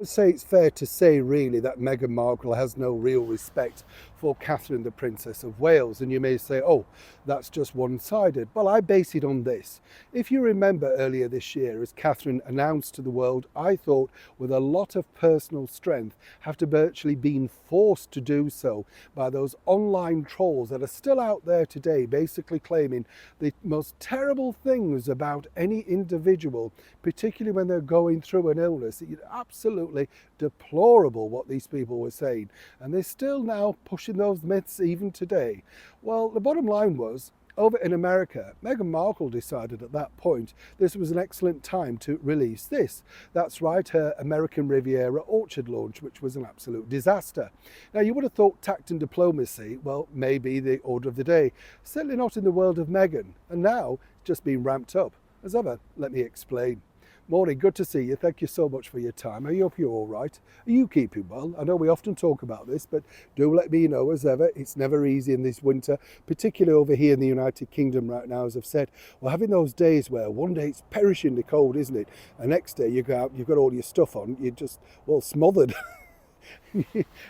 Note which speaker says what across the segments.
Speaker 1: Would say it's fair to say really that Meghan Markle has no real respect for Catherine, the Princess of Wales. And you may say, oh, that's just one-sided. Well, I base it on this. If you remember earlier this year, as Catherine announced to the world, I thought with a lot of personal strength, after virtually being forced to do so by those online trolls that are still out there today, basically claiming the most terrible things about any individual, particularly when they're going through an illness. It's absolutely deplorable what these people were saying, and they're still now pushing those myths even today. Well, the bottom line was, over in America, Meghan Markle decided at that point this was an excellent time to release this. That's right, her American Riviera orchard launch, which was an absolute disaster. Now, you would have thought tact and diplomacy, well, maybe the order of the day. Certainly not in the world of Meghan, and now it's just been ramped up. As ever, let me explain. Morning, good to see you. Thank you so much for your time. I hope you're all right. Are you keeping well? I know we often talk about this, but do let me know as ever. It's never easy in this winter, particularly over here in the United Kingdom right now, as I've said. We're having those days where one day it's perishingly cold, isn't it? And next day you go out, you've got all your stuff on, you're just, well, smothered.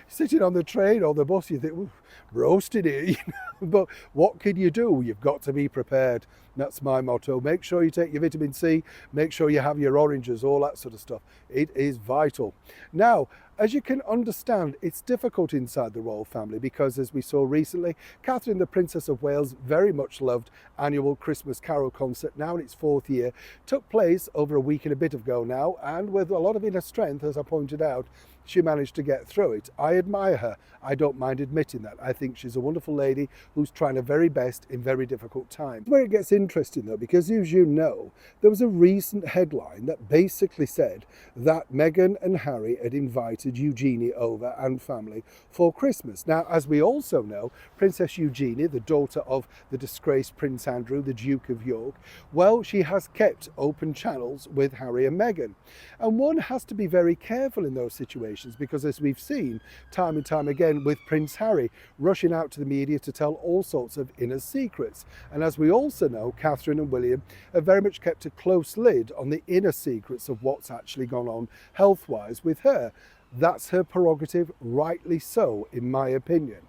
Speaker 1: Sitting on the train or the bus, you think, "Ooh, roasted here," you know? But what can you do? You've got to be prepared. That's my motto. Make sure you take your vitamin C, make sure you have your oranges, all that sort of stuff. It is vital. Now, as you can understand, it's difficult inside the royal family because, as we saw recently, Catherine, the Princess of Wales' very much loved annual Christmas Carol concert, now in its fourth year, took place over a week and a bit ago now, and with a lot of inner strength, as I pointed out, she managed to get through it. I admire her. I don't mind admitting that. I think she's a wonderful lady who's trying her very best in very difficult times. Where it gets interesting though, because as you know, there was a recent headline that basically said that Meghan and Harry had invited Eugenie over and family for Christmas. Now, as we also know, Princess Eugenie, the daughter of the disgraced Prince Andrew, the Duke of York, well, she has kept open channels with Harry and Meghan. And one has to be very careful in those situations because, as we've seen time and time again with Prince Harry rushing out to the media to tell all sorts of inner secrets. And as we also know, Catherine and William have very much kept a close lid on the inner secrets of what's actually gone on health-wise with her. That's her prerogative, rightly so, in my opinion.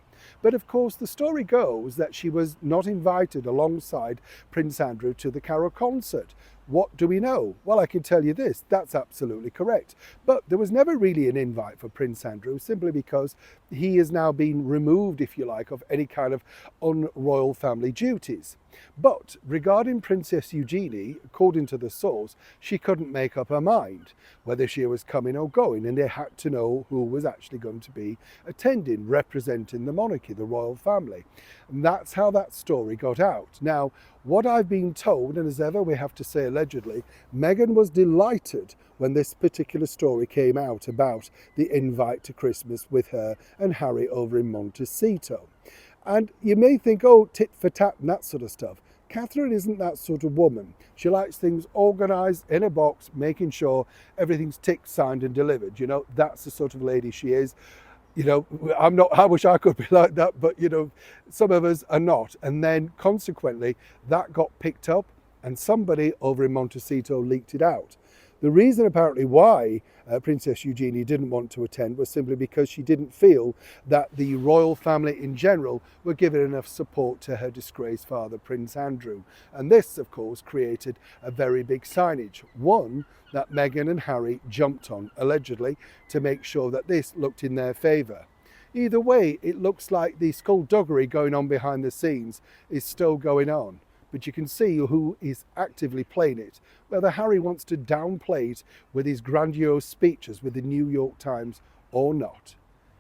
Speaker 1: But of course, the story goes that she was not invited alongside Prince Andrew to the Carol concert. What do we know? Well, I can tell you this, that's absolutely correct. But there was never really an invite for Prince Andrew, simply because he has now been removed, if you like, of any kind of unroyal family duties. But regarding Princess Eugenie, according to the source, she couldn't make up her mind whether she was coming or going, and they had to know who was actually going to be attending, representing the monarchy, the royal family. And that's how that story got out. Now, what I've been told, and as ever we have to say allegedly, Meghan was delighted when this particular story came out about the invite to Christmas with her and Harry over in Montecito. And you may think, oh, tit for tat and that sort of stuff. Catherine isn't that sort of woman. She likes things organised in a box, making sure everything's ticked, signed and delivered. You know, that's the sort of lady she is. You know, I'm not, I wish I could be like that, but you know, some of us are not. And then consequently, that got picked up and somebody over in Montecito leaked it out. The reason apparently why Princess Eugenie didn't want to attend was simply because she didn't feel that the royal family in general were giving enough support to her disgraced father, Prince Andrew. And this, of course, created a very big signage. One that Meghan and Harry jumped on, allegedly, to make sure that this looked in their favour. Either way, it looks like the skullduggery going on behind the scenes is still going on. But you can see who is actively playing it, whether Harry wants to downplay it with his grandiose speeches with the New York Times or not.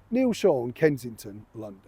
Speaker 1: Neil Sean, Kensington, London.